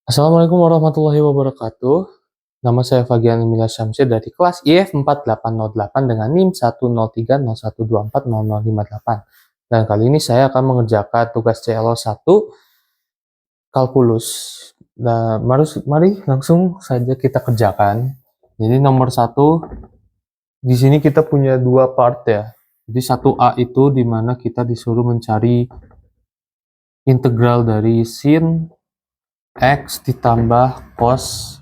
Assalamualaikum warahmatullahi wabarakatuh. Nama saya Fagian Emilia Syamsir dari kelas IF 4808 dengan NIM 10301240058. Dan kali ini saya akan mengerjakan tugas CLO 1 kalkulus. Nah, mari langsung saja kita kerjakan. Jadi nomor 1, di sini kita punya dua part ya. Jadi 1A itu dimana kita disuruh mencari integral dari sin X ditambah cos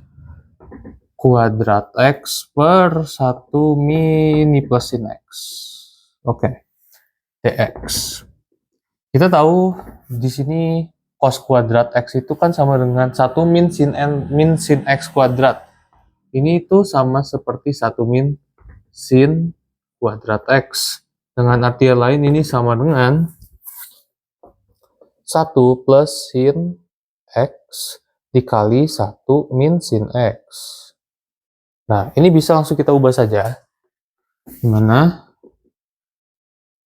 kuadrat X per 1 mini plus sin X. Oke, dx. Kita tahu di sini cos kuadrat X itu kan sama dengan 1 min sin X kuadrat. Ini itu sama seperti 1 min sin kuadrat X. Dengan artian lain ini sama dengan 1 plus sin X dikali 1 min sin X. Nah, ini bisa langsung kita ubah saja. Dimana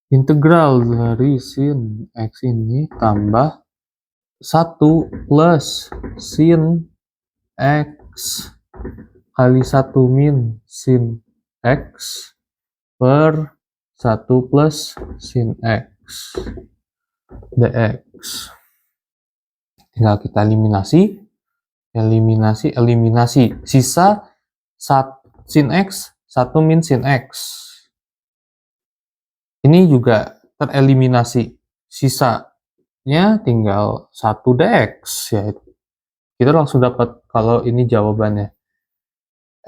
integral dari sin X ini tambah 1 plus sin X kali 1 min sin X per 1 plus sin X dx. Tinggal kita eliminasi. Sisa sin X, 1 min sin X. Ini juga tereliminasi. Sisanya tinggal 1 dx. Ya. Kita langsung dapat kalau ini jawabannya.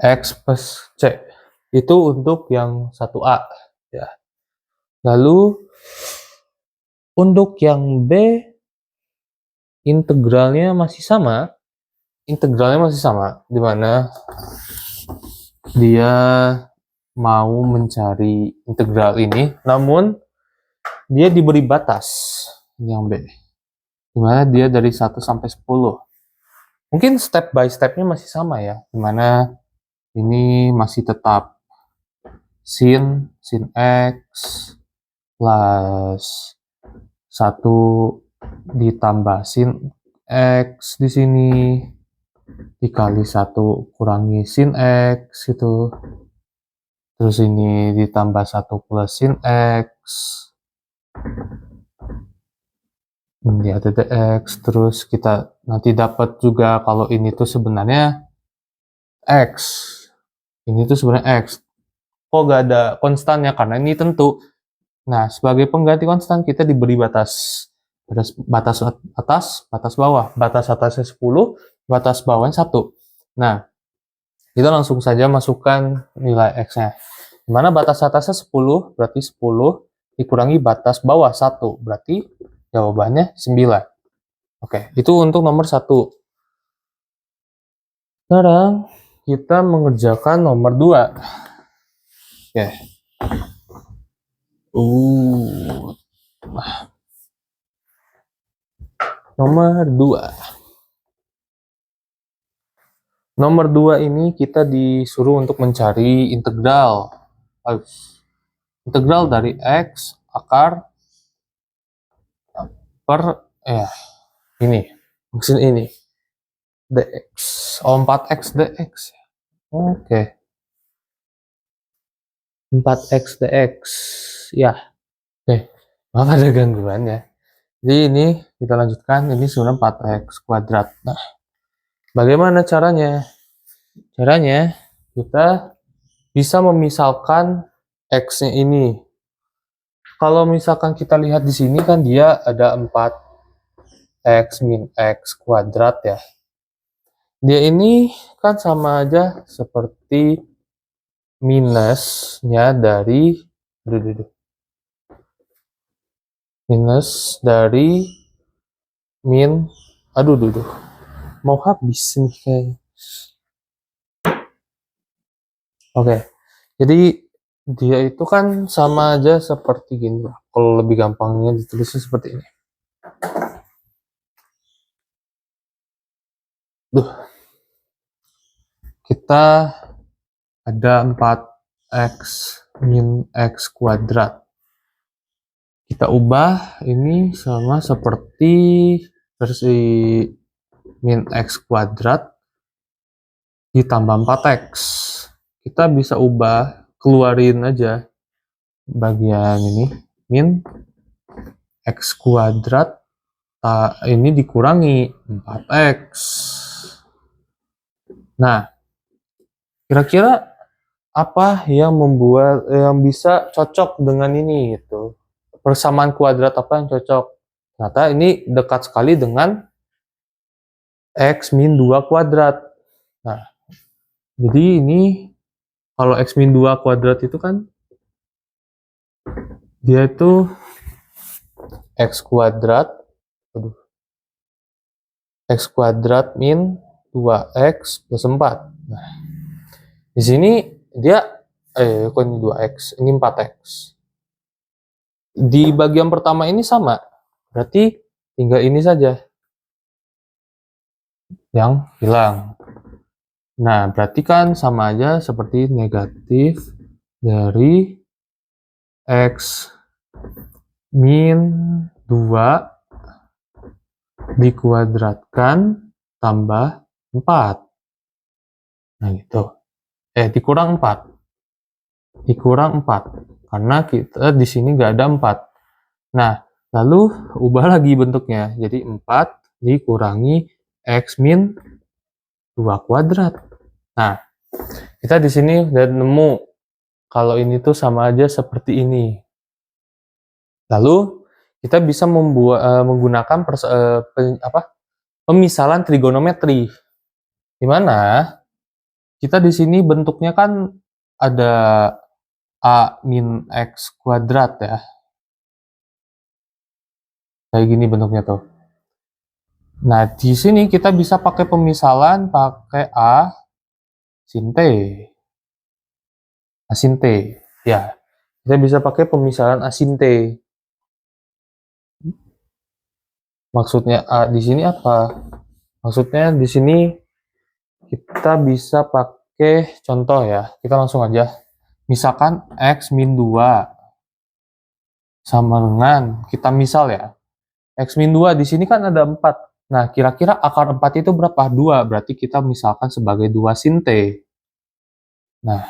X plus C. Itu untuk yang 1A. Ya. Lalu, untuk yang B, integralnya masih sama, di mana dia mau mencari integral ini, namun dia diberi batas, yang B, di mana dia dari 1 sampai 10. Mungkin step by stepnya masih sama ya, di mana ini masih tetap sin X plus 1 ditambah sin X di sini dikali 1 kurangi sin X itu. Terus ini ditambah 1 plus sin X. Ini ada dx. Terus kita nanti dapat juga kalau ini tuh sebenarnya X. Ini tuh sebenarnya X. Kok gak ada konstannya? Karena ini tentu. Nah, sebagai pengganti konstan kita diberi batas. Batas atas, batas bawah. Batas atasnya 10, batas bawahnya 1. Nah, kita langsung saja masukkan nilai X-nya. Dimana batas atasnya 10, berarti 10 dikurangi batas bawah 1, berarti jawabannya 9. Oke, itu untuk nomor 1. Sekarang kita mengerjakan nomor 2. Oke. Nomor 2. Nomor 2 ini kita disuruh untuk mencari integral. Integral dari X akar per ini. Maksud ini. dx. 4x dx. Oke. 4x dx. Ya. Oke. Maaf ada gangguan ya. Jadi ini kita lanjutkan. Ini sebenarnya 4x kuadrat. Nah, bagaimana caranya? Caranya kita bisa memisalkan X-nya ini. Kalau misalkan kita lihat di sini kan dia ada 4x min X kuadrat ya. Dia ini kan sama aja seperti minusnya dari minus dari min, mau habis nih kayaknya. Oke, jadi dia itu kan sama aja seperti gini lah. Kalau lebih gampangnya ditulisnya seperti ini. Kita ada 4x min X kuadrat. Kita ubah ini sama seperti versi min X kuadrat ditambah 4X. Kita bisa ubah, keluarin aja bagian ini, min X kuadrat, ini dikurangi 4X. Nah, kira-kira apa yang bisa cocok dengan ini gitu? Persamaan kuadrat apa yang cocok? Ternyata ini dekat sekali dengan X min 2 kuadrat. Nah, jadi ini kalau X min 2 kuadrat itu kan dia itu X kuadrat X kuadrat min 2X plus 4. Nah, di sini dia kok ini 2X, ini 4X. Di bagian pertama ini sama, berarti tinggal ini saja yang hilang. Nah, berarti kan sama aja seperti negatif dari X min 2 dikuadratkan tambah 4. Nah, gitu. Dikurang 4. Dikurang 4. Karena kita di sini nggak ada 4. Nah, lalu ubah lagi bentuknya. Jadi 4 dikurangi X min 2 kuadrat. Nah, kita di sini udah nemu kalau ini tuh sama aja seperti ini. Lalu kita bisa menggunakan pemisalan trigonometri. Di mana kita di sini bentuknya kan ada A min X kuadrat ya. Kayak gini bentuknya tuh. Nah, di sini kita bisa pakai pemisalan pakai A sin T. A sin T. Ya, kita bisa pakai pemisalan A sin T. Maksudnya A di sini apa? Maksudnya di sini kita bisa pakai contoh ya. Kita langsung aja. Misalkan X min 2 sama dengan, kita misal ya, X min 2 di sini kan ada 4. Nah, kira-kira akar 4 itu berapa? 2. Berarti kita misalkan sebagai 2 sin T. Nah,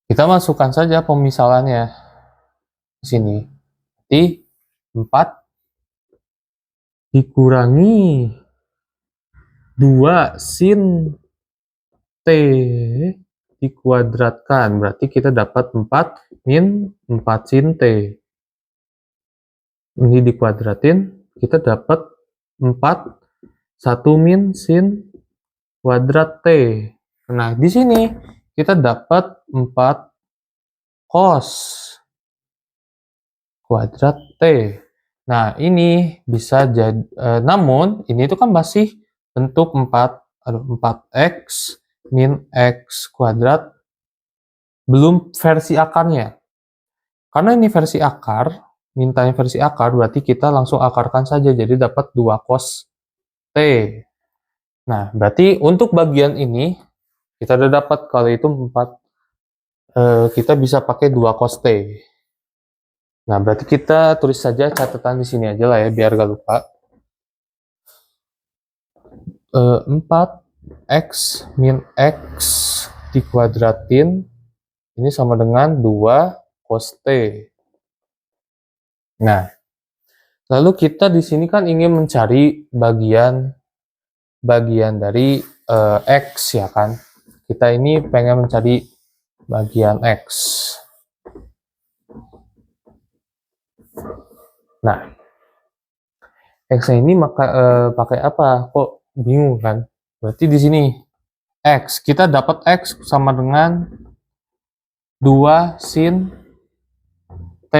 kita masukkan saja pemisalannya di sini. Jadi 4 dikurangi 2 sin T dikuadratkan. Berarti kita dapat 4 min 4 sin T. Ini dikuadratin, kita dapat 4 1 min sin kuadrat T. Nah, di sini kita dapat 4 cos kuadrat T. Nah, ini bisa jadi, namun ini itu kan masih bentuk 4x min x kuadrat, belum versi akarnya. Karena ini versi akar, mintanya versi akar, berarti kita langsung akarkan saja, jadi dapat 2 cos T. Nah, berarti untuk bagian ini, kita udah dapat kalau itu 4, kita bisa pakai 2 cos T. Nah, berarti kita tulis saja catatan di sini aja lah ya, biar gak lupa. 4x min x dikuadratin, ini sama dengan 2 cos T. Nah, lalu kita di sini kan ingin mencari bagian dari X ya kan. Kita ini pengen mencari bagian X. Nah, X ini pakai apa? Kok bingung kan? Berarti di sini X, kita dapat X sama dengan 2 sin T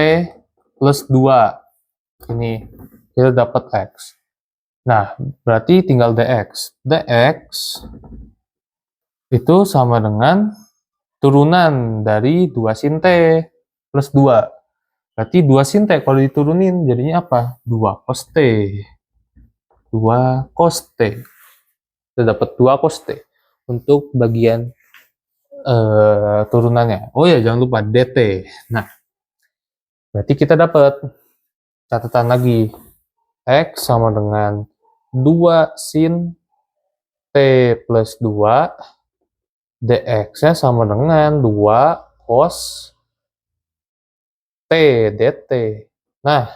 plus 2. Ini kita dapat X. Nah, berarti tinggal dx. Dx itu sama dengan turunan dari 2 sin T plus 2. Berarti 2 sin T kalau diturunin jadinya apa? 2 cos T. 2 cos T. Kita dapat 2 cos T untuk bagian turunannya. Oh ya, jangan lupa dt. Nah, berarti kita dapat catatan lagi. X sama dengan 2 sin T plus 2 dx-nya sama dengan 2 cos T dt. Nah,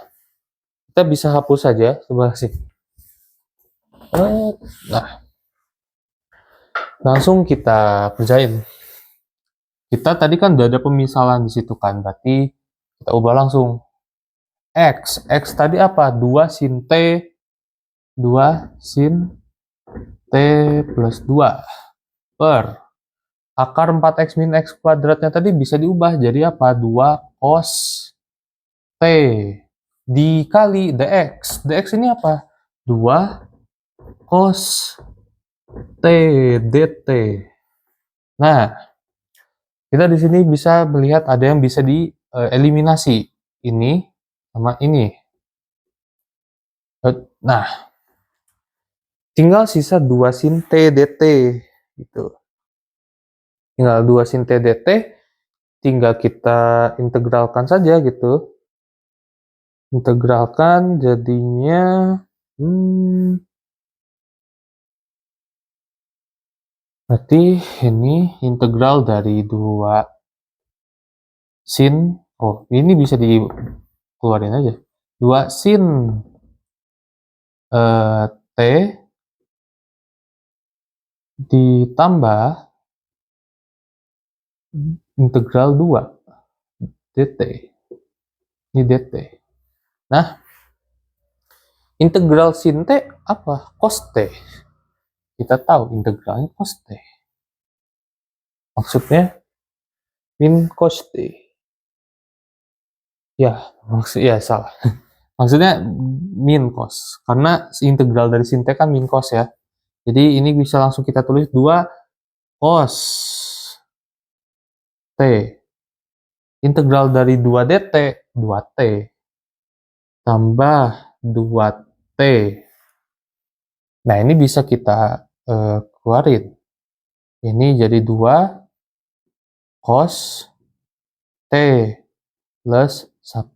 kita bisa hapus saja sebelah sini. Nah, langsung kita kerjain. Kita tadi kan udah ada pemisalan di situ kan, berarti kita ubah langsung. X tadi apa? 2 sin T, 2 sin T plus 2 per akar 4x min x kuadratnya tadi bisa diubah jadi apa? 2 cos T dikali dx. Dx ini apa? 2 cos T dt. Nah, kita di sini bisa melihat ada yang bisa dieliminasi. Ini sama ini. Nah, tinggal sisa 2 sin T dt gitu. Tinggal 2 sin T dt, tinggal kita integralkan saja gitu. Integralkan jadinya berarti ini integral dari 2 sin, ini bisa dikeluarin aja. 2 sin T ditambah integral 2 dt. Ini dt. Nah, integral sin T apa? Cos T. Kita tahu integralnya cos T. Maksudnya min cos T. Ya, salah. Maksudnya min cos. Karena integral dari sin T kan min cos ya. Jadi ini bisa langsung kita tulis 2 cos T. Integral dari 2 dt, 2t. Tambah 2t. Nah, ini bisa kita keluarin. Ini jadi 2 cos T plus 1.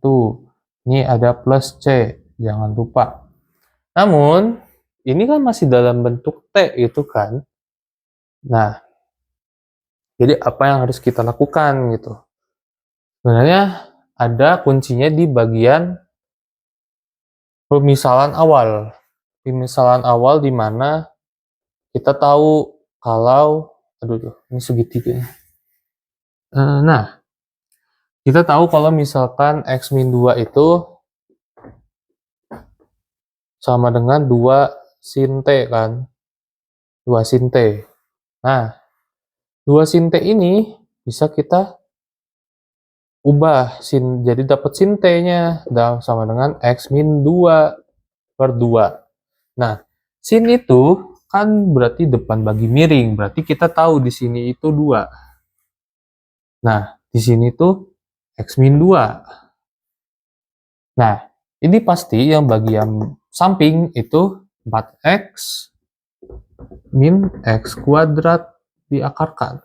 Ini ada plus C, jangan lupa. Namun, ini kan masih dalam bentuk T gitu kan. Nah, jadi apa yang harus kita lakukan gitu. Sebenarnya ada kuncinya di bagian pemisalan awal. Pemisalan awal di mana kita tahu kalau, ini segitiga. Nah, kita tahu kalau misalkan x min 2 itu sama dengan 2 sin T kan. 2 sin T. Nah, 2 sin T ini bisa kita ubah jadi dapat sin T-nya sama dengan x min 2 per 2. Nah, sin itu kan berarti depan bagi miring, berarti kita tahu di sini itu 2. Nah, di sini tuh x min 2. Nah, ini pasti yang bagian samping itu 4x min x kuadrat diakarkan.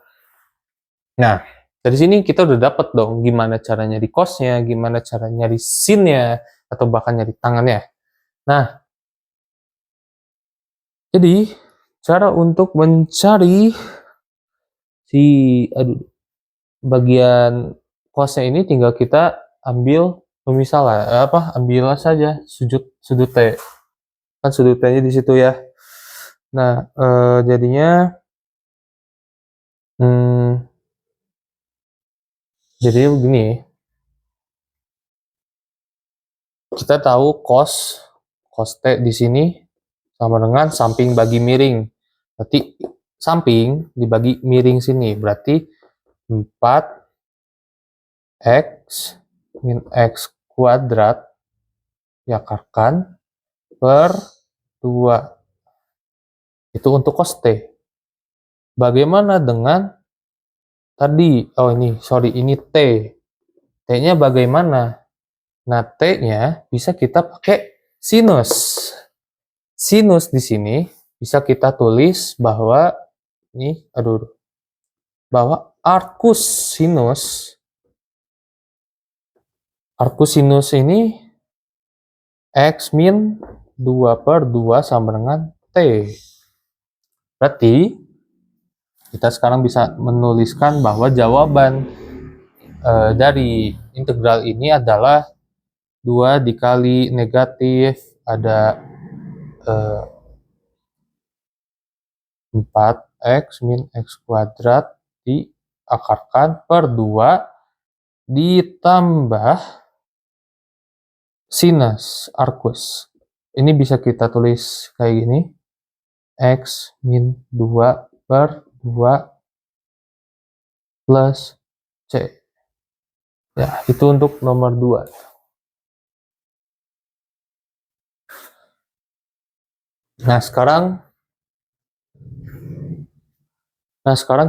Nah, dari sini kita udah dapat dong gimana cara nyari cosnya, gimana cara nyari sinnya, atau bahkan nyari tangannya. Nah, jadi cara untuk mencari bagian cosnya ini tinggal kita ambil pemisalan, ambil saja sudut T. Kan sudut T-nya di situ ya. Nah, jadinya jadi begini. Kita tahu cos T di sini sama dengan samping bagi miring. Berarti samping dibagi miring sini. Berarti 4x min x kuadrat diakarkan per 2. Itu untuk cos T. Bagaimana dengan tadi? Ini T. T-nya bagaimana? Nah, T-nya bisa kita pakai sinus. Sinus di sini bisa kita tulis bahwa bahwa arcus sinus ini x min 2/2 sama dengan T. Berarti kita sekarang bisa menuliskan bahwa jawaban dari integral ini adalah 2 dikali negatif ada 4x min x kuadrat diakarkan per 2 ditambah sinus arcus. Ini bisa kita tulis kayak gini. X min 2/2 plus C. Ya, itu untuk nomor 2. Nah, sekarang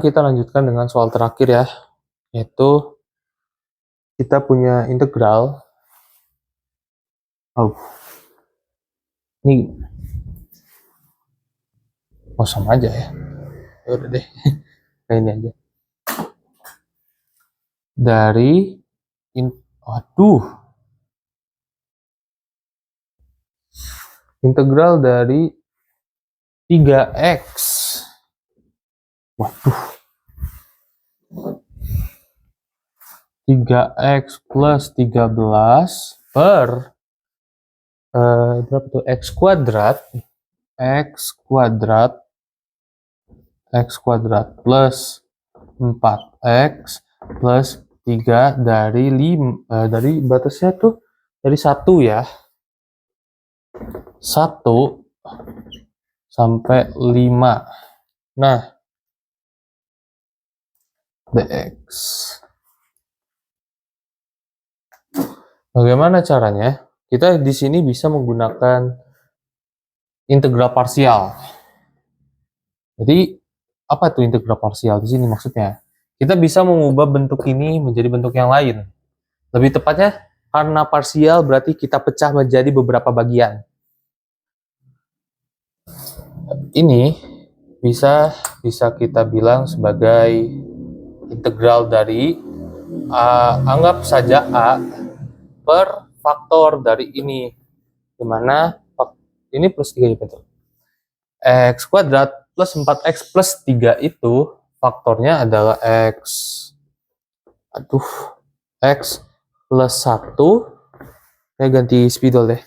kita lanjutkan dengan soal terakhir ya, yaitu kita punya integral. Ini sama aja ya. Ya udah deh, kayak ini aja. Dari integral dari 3x. Waduh. 3x plus 13 per berapa tuh? X kuadrat plus 4x plus 3 dari batasnya tuh dari 1 ya. 1 sampai 5. Nah, dx. Bagaimana caranya? Kita di sini bisa menggunakan integral parsial. Jadi, apa tuh integral parsial di sini maksudnya? Kita bisa mengubah bentuk ini menjadi bentuk yang lain. Lebih tepatnya, karena parsial berarti kita pecah menjadi beberapa bagian. Ini bisa kita bilang sebagai integral dari anggap saja A per faktor dari ini, dimana ini plus 3 betul. X kuadrat plus 4x plus 3 itu faktornya adalah x plus 1. Saya ganti spidol deh.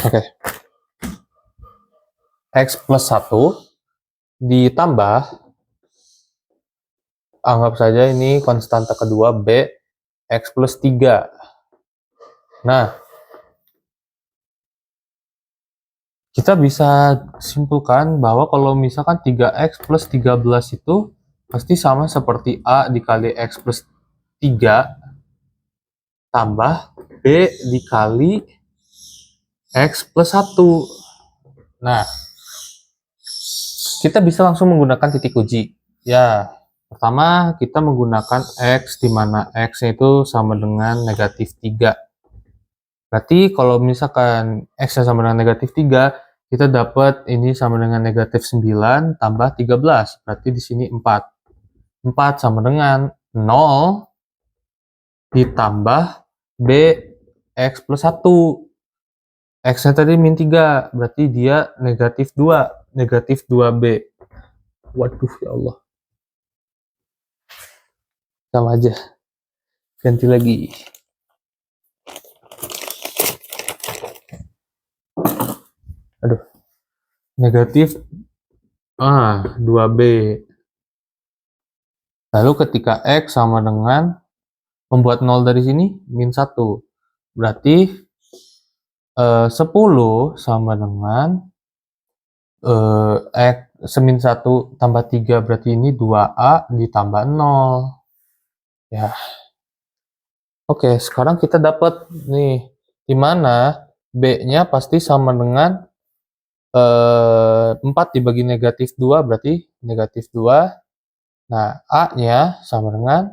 Oke. X plus 1 ditambah, anggap saja ini konstanta kedua B, X plus 3. Nah, kita bisa simpulkan bahwa kalau misalkan 3x plus 13 itu pasti sama seperti A dikali X plus 3 tambah B dikali X plus 1. Nah, kita bisa langsung menggunakan titik uji. Ya, pertama kita menggunakan X, di mana X itu sama dengan negatif 3. Berarti kalau misalkan X sama dengan negatif 3, kita dapat ini sama dengan negatif 9 tambah 13. Berarti di sini 4. 4 sama dengan 0 ditambah B X plus 1. X-nya tadi min 3, berarti dia negatif 2, negatif 2B. Waduh, ya Allah. Sama aja. Ganti lagi. Aduh. Negatif 2B. Lalu ketika X sama dengan membuat 0 dari sini, min 1. Berarti 10 sama dengan min 1 tambah 3, berarti ini 2A ditambah 0. Ya. Oke, sekarang kita dapat nih, dimana B-nya pasti sama dengan 4 dibagi negatif 2, berarti negatif 2. Nah, A-nya sama dengan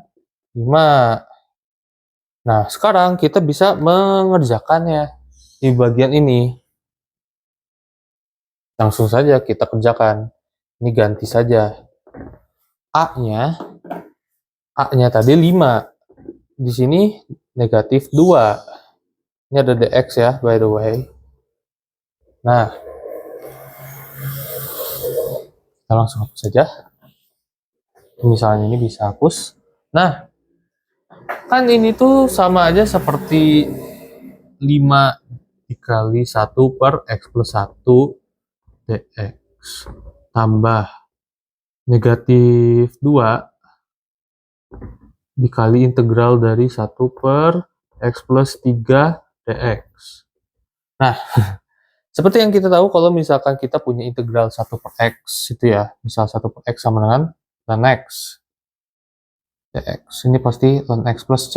5. Nah, sekarang kita bisa mengerjakannya di bagian ini. Langsung saja kita kerjakan. Ini ganti saja. A-nya tadi 5. Di sini negatif 2. Ini ada dx ya, by the way. Nah, kita langsung hapus saja. Misalnya ini bisa hapus. Nah, kan ini tuh sama aja seperti 5 dikali 1 per x plus 1 dx tambah negatif 2 dikali integral dari 1 per x plus 3 dx. Nah, seperti yang kita tahu kalau misalkan kita punya integral 1 per x itu ya, misal 1 per x sama dengan ln x dx. Ini pasti ln x plus c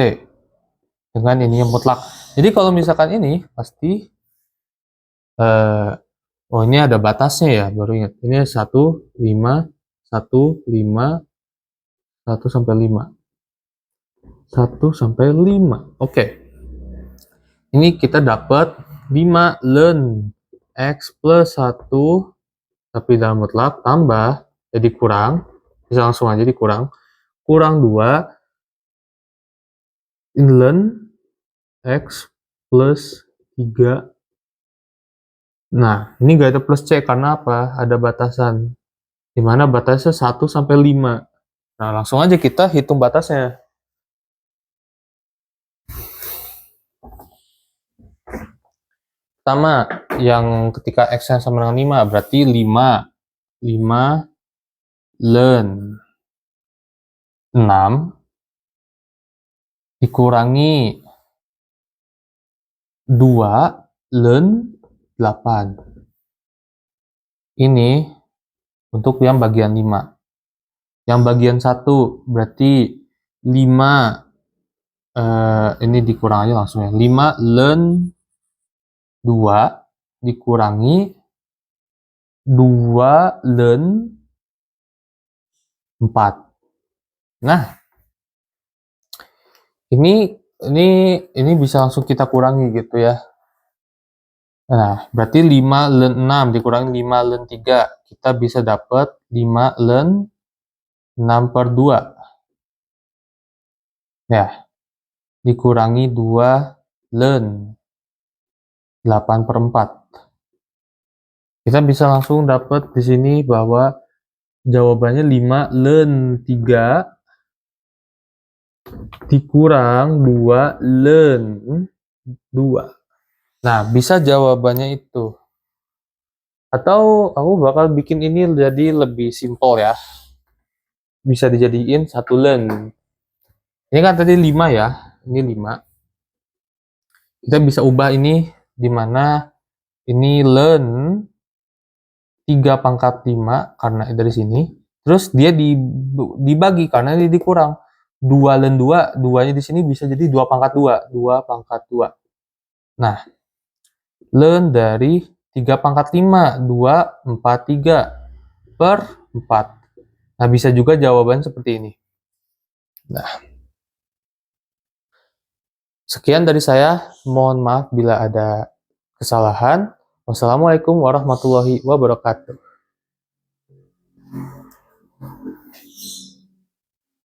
dengan ini yang mutlak. Jadi kalau misalkan ini pasti oh ini ada batasnya ya, baru ingat. Ini 1, 5, 1, 5, 1 sampai 5. 1 sampai 5. Oke. Ini kita dapat 5 ln x plus 1 tapi dalam mutlak tambah jadi kurang. Bisa langsung aja dikurang. Kurang 2 ln x plus 3. Nah, ini gak ada plus c karena apa? Ada batasan. Dimana batasnya 1 sampai 5. Nah, langsung aja kita hitung batasnya. Pertama, yang ketika x sama dengan 5, berarti 5 ln 6 dikurangi 2 ln 8. Ini untuk yang bagian 5. Yang bagian 1 berarti 5 ini dikurang aja langsung ya. 5 ln 2 dikurangi 2 ln 4. Nah, ini bisa langsung kita kurangi gitu ya. Nah, berarti 5 ln 6 dikurangi 5 ln 3. Kita bisa dapat 5 ln 6 per 2. Ya, dikurangi 2 ln 8 per 4. Kita bisa langsung dapat di sini bahwa jawabannya 5 ln 3 dikurang 2 ln 2. Nah, bisa jawabannya itu. Atau aku bakal bikin ini jadi lebih simpel ya. Bisa dijadiin 1 ln. Ini kan tadi 5 ya. Ini 5. Kita bisa ubah ini dimana ini ln 3 pangkat 5 karena dari sini. Terus dia dibagi karena ini dikurang. 2 ln 2, 2-nya di sini bisa jadi 2 pangkat 2. 2 pangkat 2. Nah, ln dari 3 pangkat 5, 2, 4, 3 per 4. Nah, bisa juga jawaban seperti ini. Nah, sekian dari saya. Mohon maaf bila ada kesalahan. Wassalamualaikum warahmatullahi wabarakatuh.